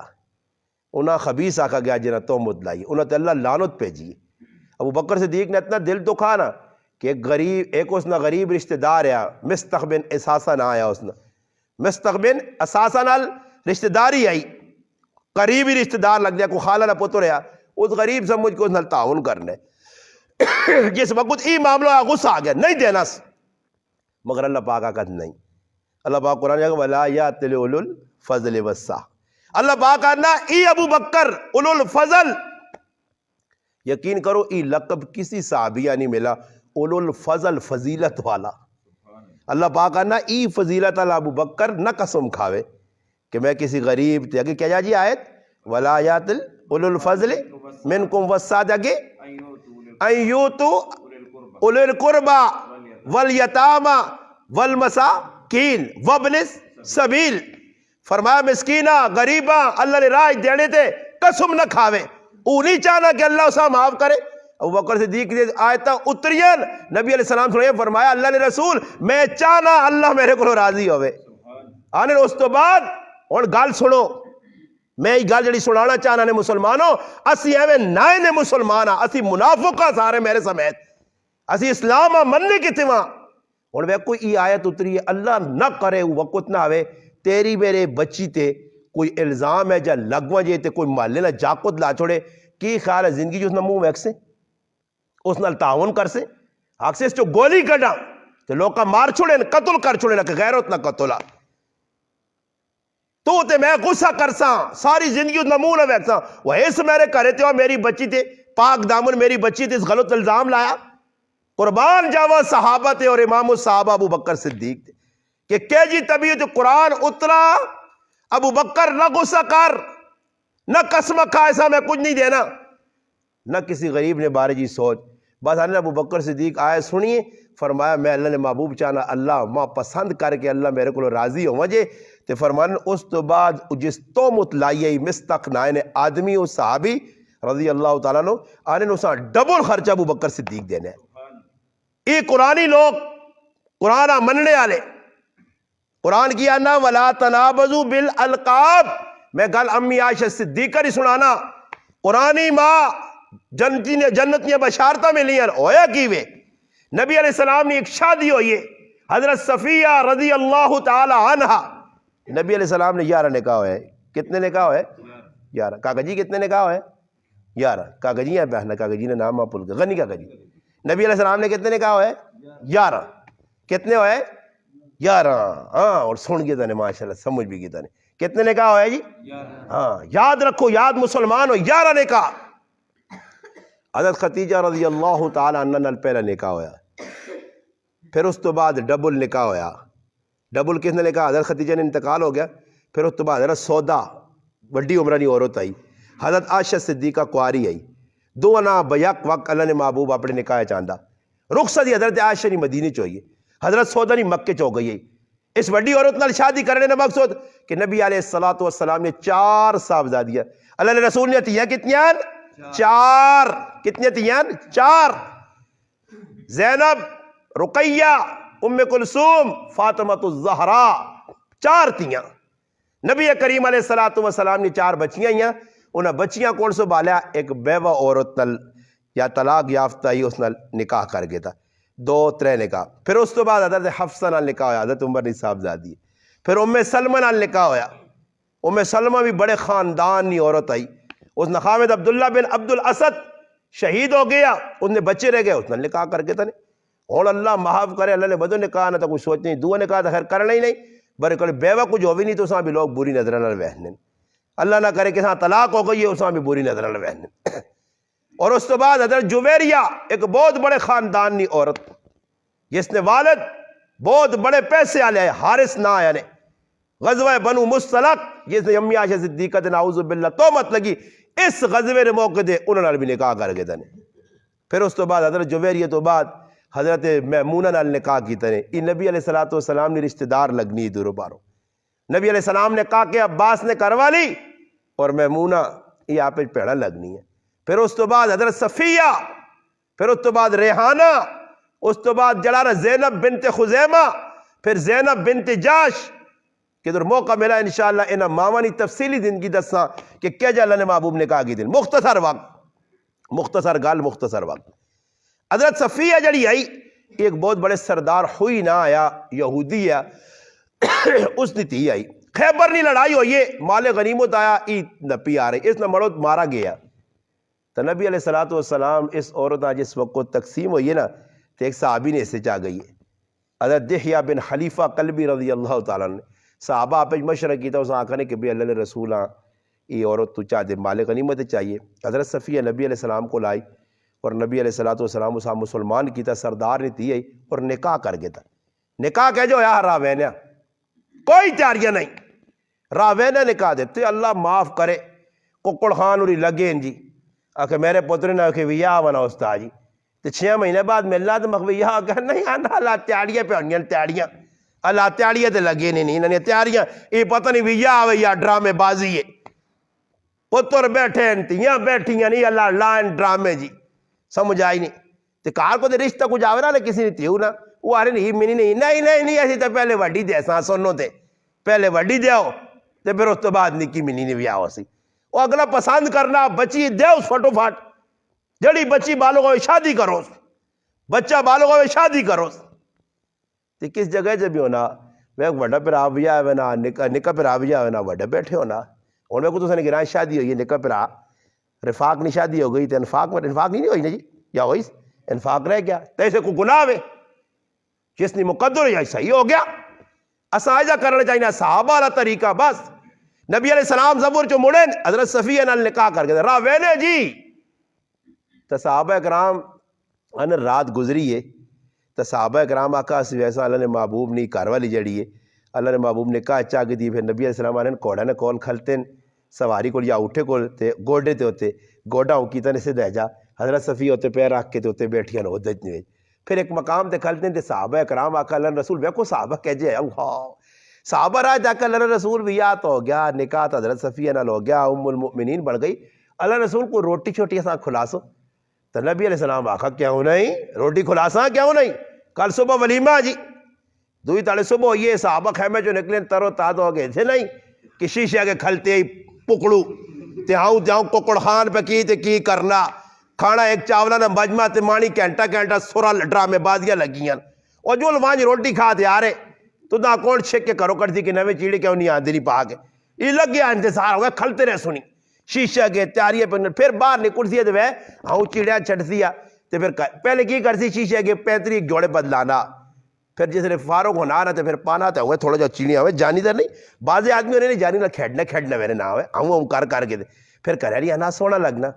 جنہاں تومت لائی انہاں تے اللہ لعنت بھیجی. ابو بکر صدیق نے اتنا دل دکھا نا کہ ایک اس نے غریب رشتہ دار آیا مستقبن اساسا نہ آیا, اس نے مستقبن اساسا نال رشتہ داری آئی قریبی رشتہ دار لگ جائے کو خالہ نہ پتر آیا اس غریب سمجھ کو اس نال تعاون کرنے. جس وقت ای معاملہ غصہ آ گیا نہیں دینا مگر اللہ پاک آکت نہیں. اللہ پاک قرآن جاگا وَلَا يَأْتَلِ أُولُو الْفَضْلِ وَالسَّعَةِ. اللہ پاک آنا ای ابو بکر اولو الفضل, یقین کرو ای لقب کسی صحابیہ نہیں ملا اولو الفضل فضیلت والا. اللہ پاک آنا ای فضیلت والا ابو بکر نہ قسم کھاوے کہ میں کسی غریب تے اگے کیا جا جی آیت وَلَا يَأْتَلِ أُولُو الْفَضْلِ مِنْكُمْ وَالسَّعَةِ اگے أَن يُؤْتُوا أُولِي الْقُرْبَى وَالْيَتَامَى وَالْمَسَاكِينِ وَابْنِ السَّبِيلِ. فرمایا مسکینہ غریبہ اللہ نے راہ دینے تے قسم نہ کھاوے. او نہیں چاہنا کہ اللہ اسا معاف کرے. ابو بکر صدیق کی آیتہ اترین نبی علیہ السلام سنائے فرمایا اللہ نے رسول میں چاہنا اللہ میرے کو راضی ہوئے. آنے اس تو بعد اور گال سنو میں یہ گال جڑی سنانا چاہنا نے مسلمانوں اسی ایویں نائے نے مسلمانہ اسی منافقہ سارے میرے سمیت اسی اسلام مننے کی تھے وہاں. اور وہ کوئی آیت اتری ہے اللہ نہ کرے وقت نہ آوے تیری میرے بچی تے کوئی الزام ہے جا لگوا جے تے کوئی مالے نہ جاکت لا چھوڑے کی خیال ہے زندگی جو اس نے منہ ویک سے اس نال تعاون کر سے حق سے اس جو گولی کڈا تے لوگ کا مار چھوڑے قتل کر چھوڑے نہ کہ غیرت نہ قتلا تو تے میں غصہ کرساں ساری زندگی اس نے منہ نہ ویک ساں وہ اس میرے کرے تے میری بچی تے پاک دامن میری بچی تے اس غلط الزام لایا. قربان جاوا صحابہ تے اور امام الصحابہ ابو بکر صدیق تے کہ جی طبیعت قرآن اترا ابو بکر نہ غصہ کر نہ قسم کھا ایسا میں کچھ نہیں دینا نہ کسی غریب نے بارے جی سوچ بس آنے ابو بکر صدیق آئے سنیے فرمایا میں اللہ نے محبوب چاہنا اللہ ماں پسند کر کے اللہ میرے کو راضی ہو مجھے تے فرمانے اس تو بعد جس تومت لائیے مستق نائن آدمی و صحابی رضی اللہ تعالیٰ عنہ آنے نوسا ڈبل خرچہ ابو بکر صدیق دینے. یہ قرآنی لوگ قرآن مننے والے قرآن کیا نا وَلَا تَنَابَزُوا بِالْأَلْقَابِ میں گل امی عائشہ صدیقہ نہیں سنانا قرآنی ماں جنت نے بشارتہ میں لیا ہویا کیوے نبی علیہ السلام نے ایک شادی ہوئی ہے حضرت صفیہ رضی اللہ تعالی عنہ نبی علیہ السلام نے 11 نکاح ہوئے. کتنے نکاح ہوئے 11. کاکا جی کتنے نکاح ہوئے 11. کاکا جی ہیں بہن کاکا جی نے نام آپ بھول گئے غنی کاکا جی. نبی علیہ السلام نے کتنے نکاح ہوئے 11. کتنے ہوئے 11. ہاں اور سن گئے تھے ماشاءاللہ سمجھ بھی گئے تھے کتنے نکاح ہوئے جی ہاں یاد رکھو یاد مسلمان ہو 11 نکاح. حضرت خدیجہ رضی اللہ تعالی عنہ نال پہلا نکاح ہویا پھر اس تو بعد ڈبل نکاح ہویا. ڈبل کس نے نکاح حضرت خدیجہ نے انتقال ہو گیا پھر اس تو بعد حضرت سودا بڑی عمرانی عورت آئی حضرت عائشہ صدیقہ کواری آئی دو انا بیک وقت اللہ نے محبوب اپنے نکاح چاندہ رخصت حضرت عائشہ نے مدینے چوئیے حضرت سودا نے مکے چو گئی اس وڈی عورت نال شادی کرنے نے مقصود کہ نبی علیہ السلام نے 4 صاحبزادیاں اللہ نے رسول نے تیاں کتنیاں 4 کتنی تیاں 4 زینب رقیہ ام کلثوم فاطمہ الزہرا 4 تیاں نبی کریم علیہ السلام نے 4 بچیاں ہیں انہاں بچیاں کون سو بالا ایک بیوہ عورت نال یا طلاق یافتہ ہی اس نال نکاح کر گیا تھا 2-3 نکاح پھر اس تو بعد حضرت حفصہ نال نکاح ہویا حضرت عمر نے صاحبزادی پھر ام سلمہ نال نکاح ہویا ام سلمہ بھی بڑے خاندان کی عورت آئی اس نے خامد عبداللہ بن عبد الاسد شہید ہو گیا اس نے بچے رہ گئے اس نے نکاح کر کے تھا اور اللہ معاف کرے اللہ نے بدو نکاح نہ تھا کوئی سوچ نہیں دو نکاح تھا خیر کرنا ہی نہیں برے کل بیوہ کچھ ہو بھی نہیں تو اساں بھی لوگ بری نظر نہ وہنے اللہ نہ کرے کہ ہاں طلاق ہو گئی ہے اساں بھی بری نظر نہ وہنے اور اس تو بعد حضرت جویریہ ایک بہت بڑے خاندان کی عورت جس نے والد بہت بڑے پیسے والے آئے حارث نہ آیا نے غزوہ بنو مستلق جس نے امی عائشہ صدیقہ تے نعوذ باللہ تومت لگی اس غزوے کے موقع دے انہوں نے بھی نکاح کر کے تھے پھر اس تو بعد حضرت جویریہ تو بعد حضرت میمونہ نال نکاح کی تھے یہ نبی علیہ السلام نے رشتہ دار لگنی دورو بارو نبی علیہ السلام نے کہا کہ عباس نے کروا لی اور میمونہ یہ آپ پیڑا لگنی ہے پھر اس تو بعد حضرت صفیہ پھر اس تو بعد ریحانہ اس تو بعد جلانا زینب بنت خزیمہ پھر زینب بنت جاش کہ در موقع ملا انشاءاللہ انہا مامانی تفصیلی زندگی دساں کہ کیا جا اللہ نے محبوب نکاح کی دن مختصر وقت حضرت صفیہ جڑی آئی ایک بہت بڑے سردار ہوئی نہ آیا یہودی ہے اس نے تھی آئی خیبر نہیں لڑائی ہوئی مال غنیمت آیا نپی آ رہی اس نے مرد مارا گیا تو نبی علیہ السلام اس عورت جس وقت کو تقسیم ہوئی ہے نا تو ایک صحابی نے اسے چاہ گئی ہے حضرت دحیہ بن خلیفہ قلبی رضی اللہ تعالیٰ نے صحابہ آپ مشورہ کی تھا اس آنکھا نے کہ بھی اللہ رسول یہ عورت تو چاہ دے مال غنیمت چاہیے حضرت صفیہ نبی علیہ السلام کو لائی اور نبی علیہ السلام اسا مسلمان کی تھا سردار نے تھی اور نکاح کر گیا تھا نکاح کہہ جو یا راوینہ کوئی تیاریاں نہیں راوینہ نکاح دیتے اللہ معاف کرے ککڑ خان اوری لگے ان جی آکھے میرے پتر نے آکھے ویاہ بنا استاد جی تو 6 مہینے بعد ملنا تو مخوی یہاں کہ نہیں آنا اللہ تیاریاں پہ ہونیاں تیاریاں اللہ تیاریاں تے لگے نہیں انہیں تیاریاں یہ پتہ نہیں ویاہ آوے یا ڈرامے بازی ہے پتر بیٹھے انتیاں بیٹھیاں نہیں اللہ لائن ڈرامے جی سمجھ آئی نہیں تو کار کو دے رشتہ کچھ آوے نا کسی نے تیو نا وہ آرے نہیں منی نہیں ایسی تو پہلے وڈی دے ساں سنو تے پہلے وڈی دے ہو تو پھر اس تو بعد نکی منی نے ویاہ ہو سی وہ اگلا پسند کرنا بچی دے اس فٹو فٹ جڑی بچی بالوں کو شادی کرو بچہ بالوں کو شادی کرو تو کس جگہ جب بھی ہونا میں وڈا پر آویا ہے نا نکا پر آویا ہے نا وڈا بیٹھے ہونا اور میں کو تو سنے گران شادی ہوئی ہے نکا پر رفاق نہیں شادی ہو گئی تو انفاق نہیں ہوئی نا جی یا ہوئی انفاق رہ گیا تو ایسے کو گناہ ہے جس نے مقدر یا صحیح ہو گیا اسائجہ کرنا چاہیے صحابہ والا طریقہ بس نبی علیہ السلام زبور جو مڑیں حضرت صفیہ نال نکاح کر کے راوینے جی تو صحابہ کرام ان رات گزری ہے تو صحابہ کرام آقا سے ویسا اللہ نے محبوب نہیں کاروالی جڑی ہے اللہ نے محبوب نے کہا چاہ کے دی پھر نبی علیہ السلام آنے کوڑا نے کول کھلتے سواری کو یا اٹھے کول تے گوڑے تے ہوتے گوڑا ہوں کیتا نے سے دے جا حضرت صفیہ ہوتے پیر رکھ کے تے ہوتے بیٹھیاں نہ ہوتے اتنی پھر ایک مقام تے کھلتے تے صحابہ کرام آقا اللہ رسول بیکو صحابہ کہہ جائے صحابہ رہا جا کر اللہ رسول بھی یاد ہو گیا نکاح حضرت صفیہ نال ہو گیا ام المؤمنین بڑھ گئی اللہ رسول کو روٹی چھوٹی سا کھلاسو تو نبی علیہ السلام آخا کیوں نہیں روٹی کھلاسا کیوں نہیں کل صبح ولیمہ جی دوئی تاڑے صبح ہوئیے صحابہ خیمے جو نکلیں ترو تاد ہو گئے تھے نہیں کہ شیشے کے کھلتے ہی پکڑو تے ہاؤں جاؤں ککڑ خان پہ کی تے کی کرنا کھانا ایک چاولا نہ مجمع تے مانی کینٹا سورا ڈرامے بازیاں لگیاں اور جو لوانج روٹی کھا تے آ رہے تو نہ کون چھک کے کرو کرتی کہ نوے چیڑے کیوں نہیں آندھی نہیں پا کے یہ لگ گیا انتظار ہو گیا کھلتے رہ سنی شیشہ کے تیاریے پھر باہر نکل سی ہے ہاؤں چیڑیاں چھٹ سیا تو پھر پہلے کی کرسی شیشے کے 35 جوڑے بدلانا پھر جس نے فاروق ہونا آنا تو پھر پانا تو ہوئے تھوڑا جو چینیاں ہوئے جانی در نہیں بعض آدمی انہیں نہیں جانی نہ کھیڑنا میرے نہ ہوئے ہوں کر کے پھر کرے رہی نا سونا لگنا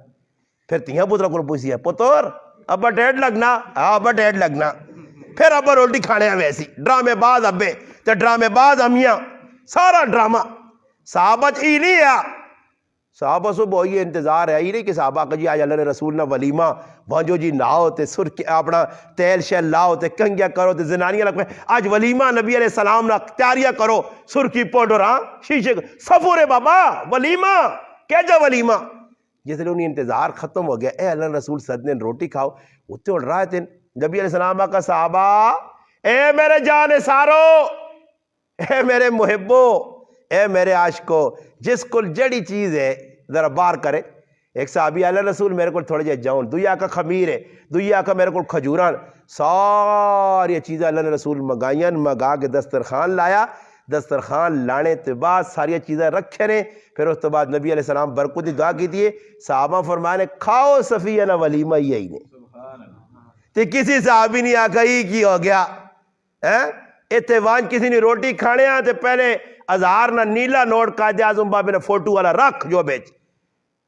پھر تیاں پترہ کو پوچھی ہے پتر ابا ڈیڈ لگنا ابا ڈیڈ لگنا پھر ابا روٹی کھانے ہیں ویسی ڈرامے باز ابے تو ڈرامے باز امیاں سارا ڈرامہ صحابہ ہی نہیں ہے صحابہ سے بہت یہ انتظار ہے، یہ نہیں کہ صحابہ کا جی آج اللہ نے رسول نہ ولیمہ وانجو جی ناؤ تے سرخ اپنا تیل شیل لاؤ تے کنگیا کرو تے زنانیاں لگ پہ آج ولیمہ نبی علیہ السلام نہ تیاریاں کرو سرخی پاؤڈر ہاں شیشے سفور بابا ولیمہ کیا جا ولیمہ. جس لئے انہیں انتظار ختم ہو گیا، اے اللہ رسول صدنے روٹی کھاؤ، اتنے اڑ رہا ہے تین. نبی علیہ السلام کا صحابہ اے میرے جان سارو، اے میرے محبو، اے میرے عاشقو، جس کو جڑی چیز ہے ذرا بار کرے. ایک صحابی اللہ رسول میرے کو تھوڑے جے جاؤن، دویا کا خمیر ہے، دویا کا میرے کو کھجوران، ساری چیزیں اللہ نے رسول مگائیں، مگا کے دسترخوان لایا. دسترخوان لانے کے بعد ساری چیزیں رکھے رہے. پھر اس کے بعد نبی علیہ السلام برکتی دعا کی دیے. صحابہ فرمانے کھاؤ صفیہ نہ ولیمہ ہی نے. تو کسی صحابی نہیں آکا ہی کی ہو گیا اتوان کسی نے روٹی کھانے آتے پہلے 1000 نہ نیلا نوٹ قائد اعظم بابے نے فوٹو والا رکھ جو بیچ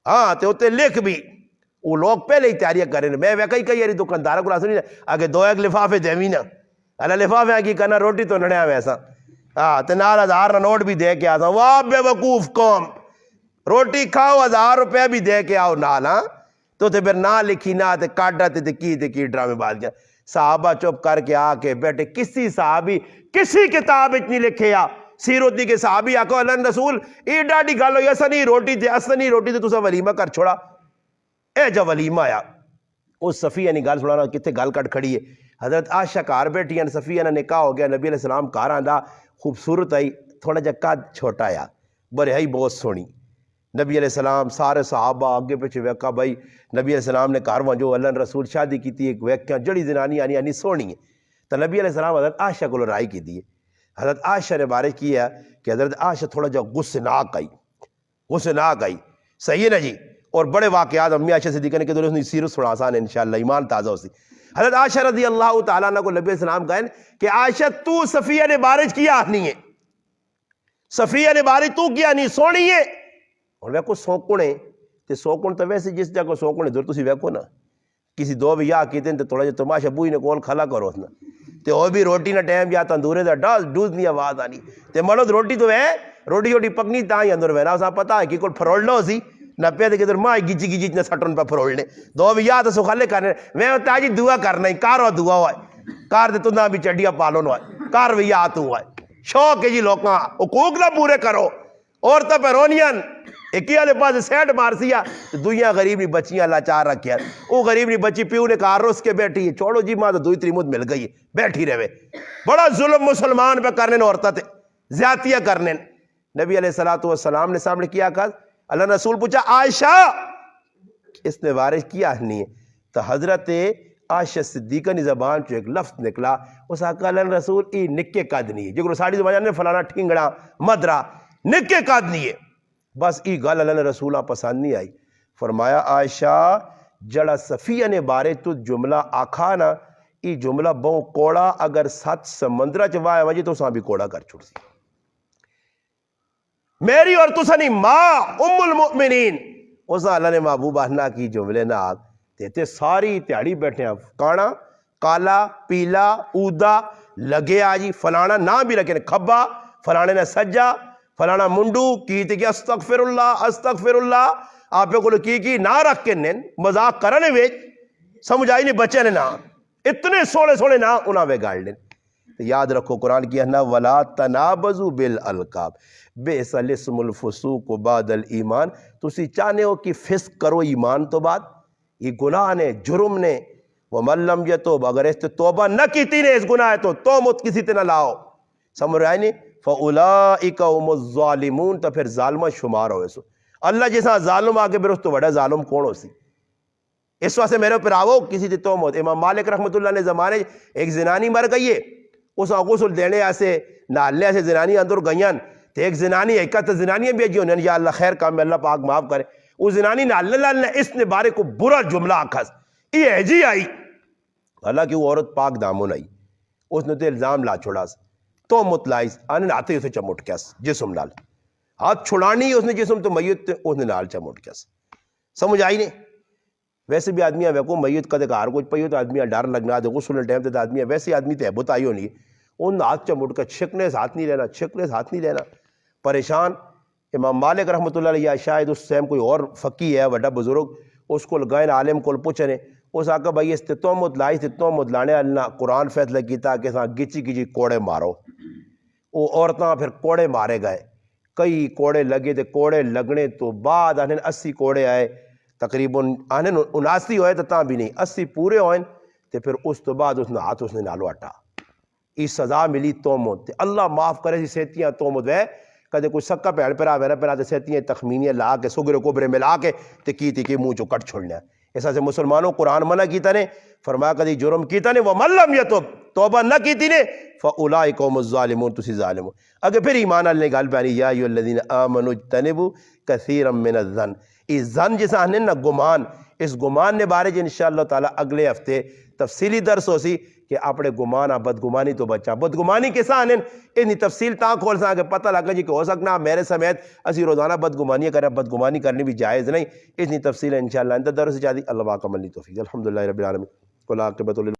ہاں تے ہوتے لکھ بھی وہ لوگ پہلے ہی تیاریاں کریں. میں ویکا ہی کہی یاری دکاندارہ کو راسو نہیں آگے 2 لفافے دیوینا اللہ لفافے آگی کرنا روٹی تو نڑیا ویسا ہاں تے نال 1000 نہ نوٹ بھی دے کے آتا. واہ بے وقوف قوم، روٹی کھاؤ 1000 روپے بھی دے کے آؤ نال ہاں تو تے پھر نہ لکھی نہ تے کاٹا تے کی ڈرامے باز جائیں. صحابہ چپ کر کے آ کے بیٹھے. کسی صحابی کسی کتاب اتنی لکھے یا سیرت کے صحابی آکو اللہ رسول ای ڈاڈی گل ہوئی اسنی روٹی تے تسا ولیمہ کر چھوڑا. اے جا ولیمہ آیا اس صفیہ نے گل سنانا کتنے گل کٹ کھڑی ہے. حضرت عائشہ کار بیٹھی ہیں، صفیہ نے نکاح ہو گیا، نبی علیہ السلام کار آندا خوبصورت آئی، تھوڑا جا قد چھوٹا آیا، بڑے ہی بہت سونی. نبی علیہ السلام سارے صحابہ آگے پیچھے ویکا بھائی نبی علیہ السلام نے کار جو اللہ رسول شادی کی تھی ایک ویکیا جڑی زنانی آنی سونی ہے. تو نبی علیہ السلام حضرت عائشہ کو رائے کی دی. حضرت عائشہ نے بارش کیا کہ حضرت عائشہ تھوڑا جا غصناک آئی. صحیح ہے نا جی. اور بڑے واقعات امی عائشہ صدیقہ نے کہ دولے اس سیرت سنا آسان ہے انشاءاللہ ایمان تازہ ہوسی. حضرت عائشہ رضی اللہ تعالیٰ عنہ کو نبی علیہ السلام کہیں کہ عائشہ تو صفیہ نے بارش کیا نہیں ہے، صفیہ نے بارش تو کیا نہیں سونی ہے. اور ویکو سوکنے تے سوکن تو ویسے جس جگہ سوکنے دور تسی ویکو نا کسی دو بھی یا کیتے ہیں تو تھوڑا جا تماشا بوئی نے کول کھلا کرو اس نا تے وہ بھی روٹی نہ ٹائم یا تندورے دا ڈوز نہیں آواز آنی تے مرد روٹی تو ہے روٹی پکنی تاں ہی اندر وینا اسا پتہ ہے کہ کوئی پھروڑنا سی نہ پہ کہ ماں گجی اتنے سٹن پہ پھروڑنے دو بھی یا تو سکھلے کرنے میں تاجی دعا کرنا ہی کارو دعا ہوئے کار دے تندہ بھی چڈیا پالو نہ ہوئے کار بھی یا تو ہوئے شوق ہے جی لوکاں حقوق نہ پورے کرو. عورتوں پہ رونیاں ایک ہی والے پاس سیٹ مارسیا دویاں غریب نہیں بچیاں لاچار رکھیا. وہ غریب نہیں بچی پیو نے کہا رس کے بیٹھی ہے چھوڑو جی ماں تو دوئی تری مد مل گئی ہے بیٹھی رہے. بڑا ظلم مسلمان پہ کرنے عورتیں زیادتیاں کرنے. نبی علیہ السلام نے سامنے کیا کہا اللہ رسول پوچھا عائشہ اس نے وارث کیا نہیں ہے. تو حضرت عائشہ صدیقہ نے زبان جو ایک لفظ نکلا اس آقا اللہ رسول ای نکے قد نہیں ہے جو ساڑی زبان نے فلانا ٹھنگڑا مدرا نکے قد نہیں ہے. بس ای گل اللہ رسولہ پسند نہیں آئی. فرمایا عائشہ جڑا صفیہ نے بارے تو جملہ آکھا نا ای جملہ بہو کوڑا اگر 7 سمندرہ چوائے وجہ تو ساں بھی کوڑا کر چھوڑ سی. میری اور تسنی ماں ام المؤمنین اسا اللہ نے محبوبہ نہ کی جملے نہ آگ تیتے ساری تیاری بیٹھے ہیں کانا کالا پیلا اودا لگے آجی فلانا نام بھی رکھے کھبا فلانے نے سجا فلانا منڈو کیتے کہ استغفر اللہ آپ کو کی نہ رکھ کے نین مذاق کرنے ویچ سمجھ آئی نہیں بچے نے نام اتنے سونے نام انہاں وے گاڑ لیں. یاد رکھو قرآن کی ہے نا وَلَا تَنَابَزُوا بِالْأَلْقَابِ بِئْسَ الِاسْمُ الْفُسُوقُ بَعْدَ الْإِيمَانِ. تسی چاہنے ہو کہ فسق کرو ایمان تو بعد یہ گناہ نے جرم نے وَمَن لَمْ يَتُوبْ اگر اس تے توبہ نہ کیتی نے اس گناہ تو تومت کسی تے نہ لاؤ سمجھ رہے نہیں فَأُولَئِكَ هُمُ الظَّالِمُونَ تو پھر ظالمہ شمار ہوئے سو. اللہ جیسا ظالم آگے پھر اس تو بڑا ظالم کون ہو سی. اس واسطے میرے پر آو کسی تے تومت. امام مالک رحمت اللہ نے زمانے ایک زنانی مر گئی ہے اس غسل دینے ایسے نالنے سے زنانی اندر گئیاں تو ایک زنانی ایکت زنانیاں بھی جی انہیں یا اللہ خیر کام میں اللہ پاک معاف کرے. وہ زنانی نالنے لالنے اس نے بارے کو برا جملہ آکھاس یہ ہے جی آئی اللہ کی وہ عورت پاک دامن آئی اس نے تو الزام لا چھوڑا تو مطلعیس آنے آتے اسے چمٹ کیا جسم نال ہاتھ چھڑانی اس نے جسم تو میت اس نے نال چمٹ کیا سمجھ آئی نہیں. ویسے بھی آدمی ویکو میت کدے کار کچھ پئی ہو تو آدمی ڈر لگنا دے غسل ٹائم تے آدمی ویسے آدمی تے ہیبت آئی ہونی ان ہاتھ چمٹ کر چھکنے سے ہاتھ نہیں لینا پریشان. امام مالک رحمۃ اللہ علیہ یا شاید اس ٹائم کوئی اور فقی ہے وڈا بزرگ اس کو گئے عالم کو پوچھنے اس آکا بھائی اس تہمت لائی تھی تہمت لانے اللہ قرآن فیصلہ کیتا کہ گچی گچی کوڑے مارو وہ عورتاں پھر کوڑے مارے گئے کئی کوڑے لگے تھے کوڑے لگنے تو بعد آنے 80 کوڑے آئے تقریباً آنے 79 ہوئے تو تاں بھی نہیں 80 پورے ہوئے تو پھر اس تو بعد اس نے ہاتھ اس نے نالو ہٹا اس سزا ملی تہمت اللہ معاف کرے سی سیتیاں تہمت ہے کدے کوئی سکا پیڑ پہ آوے پہ تے سیتیاں تخمینیاں لا کے سگرے کوبرے ملا کے تے کی تھی کہ منہ چو کٹ چھوڑنا ایسا سے مسلمانوں قرآن منع کیتا نے فرمایا کدی جرم کیتا نے وَمَن لَمْ يَتُبْ توبہ نہ کیتی نے فَأُولَٰئِکَ هُمُ الظَّالِمُونَ تسی ظالمون اگر پھر ایمان والے نے گل بیانی یا ایھا الذین آمنوا اجتنبوا کثیرا من الظن اس ظن جیسا ہن نا گمان اس گمان نے بارے جو انشاءاللہ تعالیٰ اگلے ہفتے تفصیلی درس ہو سی کہ اپنے گمان بدگمانی تو بچا بدگمانی کیسا آنے اتنی تفصیل تاں کھول سا کہ پتہ لگا جی کہ ہو سکنا میرے سمیت اسی روزانہ بدگمانیاں کریں بدگمانی کرنی بھی جائز نہیں اتنی تفصیل انشاءاللہ انت درس جادی اللہ واقع ملی توفیق الحمدللہ رب العالمین